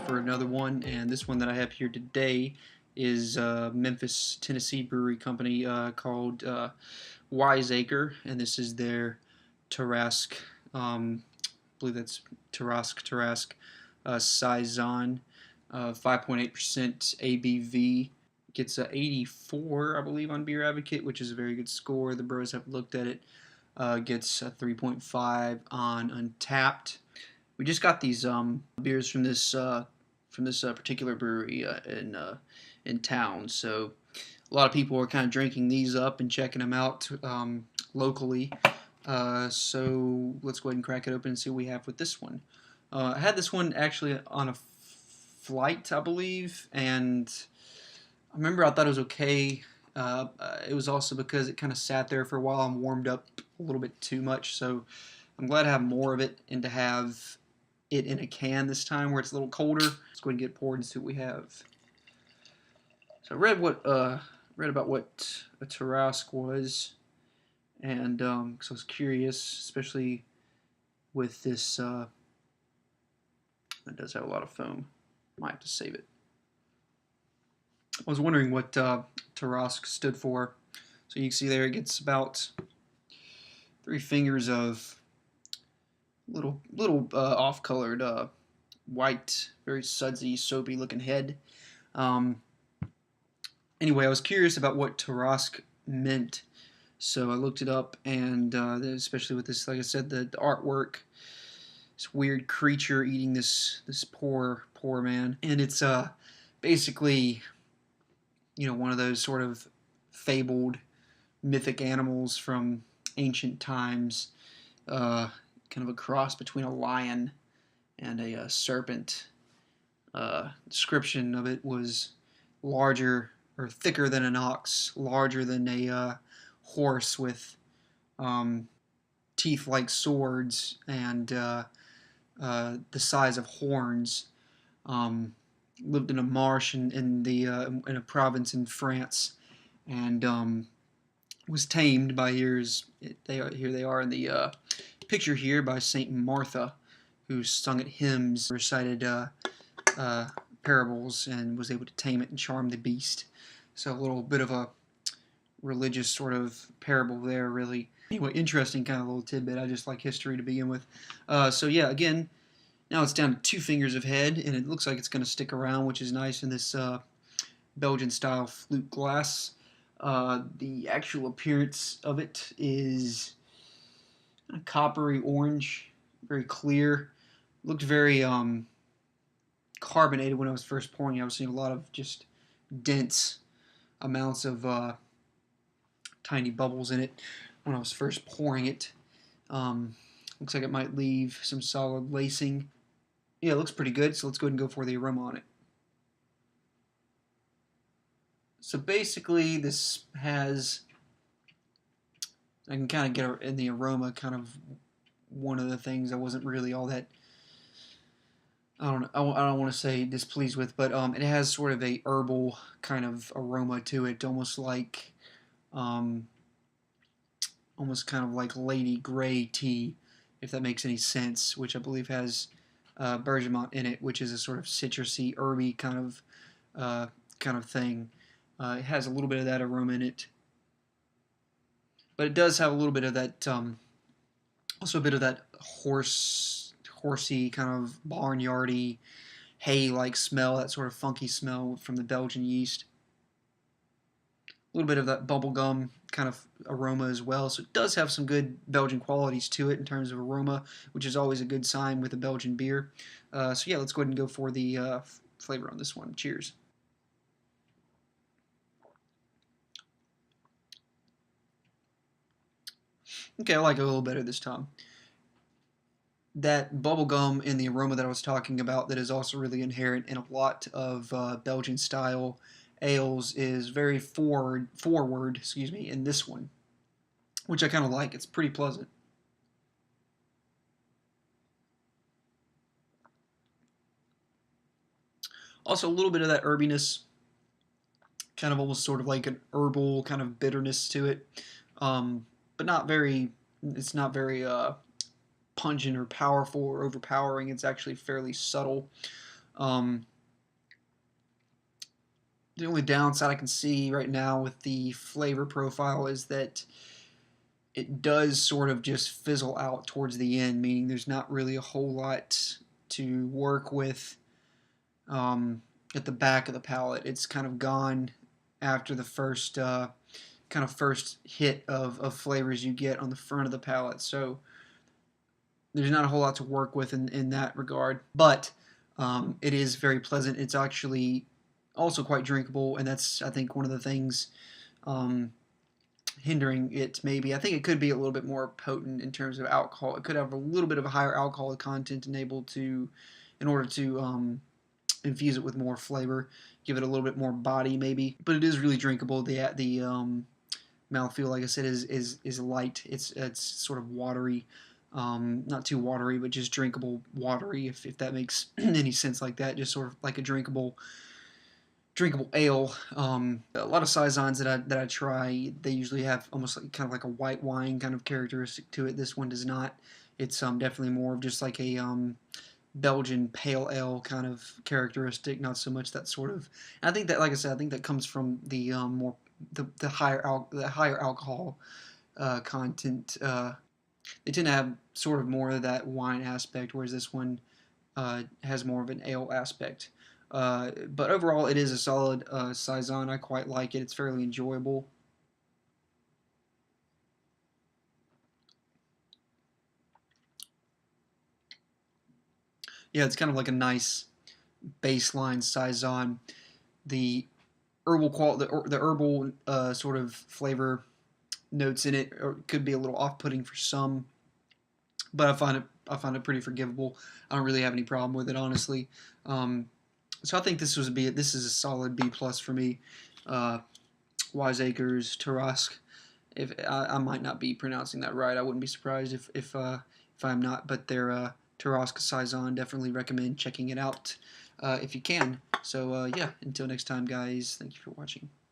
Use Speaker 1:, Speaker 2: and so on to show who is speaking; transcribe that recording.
Speaker 1: for another one, and this one that I have here today is Memphis, Tennessee brewery company called Wiseacre, and this is their Tarasque, I believe that's Tarasque Saison, 5.8% ABV. Gets a 84, I believe, on Beer Advocate, which is a very good score. The bros have looked at it. Gets a 3.5 on Untapped. We just got these beers from this particular brewery in town, so a lot of people are kind of drinking these up and checking them out locally. So let's go ahead and crack it open and see what we have with this one. I had this one actually on a flight, I believe, and I remember I thought it was okay. It was also because it kind of sat there for a while and warmed up a little bit too much, so I'm glad to have more of it and to have it in a can this time where it's a little colder. Let's go ahead and get poured and see what we have. So I read about what a Tarasque was, and because I was curious, especially with this. It does have a lot of foam. Might have to save it. I was wondering what Tarasque stood for. So you can see there it gets about 3 fingers of little off-colored white, very sudsy, soapy looking head. Anyway, I was curious about what Tarasque meant, so I looked it up, and especially with this, like I said, the artwork, this weird creature eating this poor man, and it's basically, you know, one of those sort of fabled mythic animals from ancient times, kind of a cross between a lion and a serpent. Description of it was larger or thicker than an ox, larger than a horse, with teeth like swords, and the size of horns. Lived in a marsh in a province in France, and was tamed by here they are in the picture here by Saint Martha, who sung at hymns, recited parables, and was able to tame it and charm the beast. So a little bit of a religious sort of parable there, really. Anyway, interesting kind of little tidbit. I just like history to begin with. So yeah, again, now it's down to 2 fingers of head, and it looks like it's going to stick around, which is nice in this Belgian-style flute glass. The actual appearance of it is kind of coppery orange, very clear. Looked very carbonated when I was first pouring it. I was seeing a lot of just dense amounts of tiny bubbles in it when I was first pouring it. Looks like it might leave some solid lacing. Yeah, it looks pretty good, so let's go ahead and go for the aroma on it. So basically, this has, I can kind of get in the aroma, kind of one of the things I wasn't really all that, I don't want to say displeased with, but it has sort of a herbal kind of aroma to it, almost kind of like Lady Grey tea, if that makes any sense, which I believe has bergamot in it, which is a sort of citrusy, herby kind of thing. It has a little bit of that aroma in it, but it does have a little bit of that, also a bit of that horsey kind of barnyardy, hay-like smell, that sort of funky smell from the Belgian yeast. A little bit of that bubblegum kind of aroma as well. So it does have some good Belgian qualities to it in terms of aroma, which is always a good sign with a Belgian beer. So yeah, let's go ahead and go for the flavor on this one. Cheers. Okay, I like it a little better this time. That bubblegum and the aroma that I was talking about, that is also really inherent in a lot of Belgian-style ales, is very forward, in this one, which I kind of like. It's pretty pleasant. Also, a little bit of that herbiness, kind of almost sort of like an herbal kind of bitterness to it, but not very. It's not very pungent or powerful or overpowering. It's actually fairly subtle. Um, the only downside I can see right now with the flavor profile is that it does sort of just fizzle out towards the end, meaning there's not really a whole lot to work with at the back of the palate. It's kind of gone after the first kind of first hit of flavors you get on the front of the palate. So there's not a whole lot to work with in that regard. But it is very pleasant. It's actually also quite drinkable, and that's, I think, one of the things um, hindering it maybe. I think it could be a little bit more potent in terms of alcohol. It could have a little bit of a higher alcohol content in order to infuse it with more flavor, give it a little bit more body maybe. But it is really drinkable. The mouthfeel, like I said, is light. It's sort of watery, not too watery, but just drinkable watery. If that makes any sense, like that, just sort of like a drinkable ale. A lot of saisons that I try, they usually have almost like kind of like a white wine kind of characteristic to it. This one does not. It's definitely more of just like a Belgian pale ale kind of characteristic, not so much that sort of. And I think that, like I said, I think that comes from the more the higher alcohol content. They tend to have sort of more of that wine aspect, whereas this one has more of an ale aspect. But overall, it is a solid saison. I quite like it. It's fairly enjoyable. Yeah, it's kind of like a nice baseline saison. The the herbal sort of flavor notes in it could be a little off-putting for some, but I find it pretty forgivable. I don't really have any problem with it, honestly. Um, so I think this is a solid B plus for me. Uh, Wiseacres Tarasque. If I might not be pronouncing that right, I wouldn't be surprised if I'm not. But their Tarasque saison, definitely recommend checking it out if you can. So yeah, until next time, guys. Thank you for watching.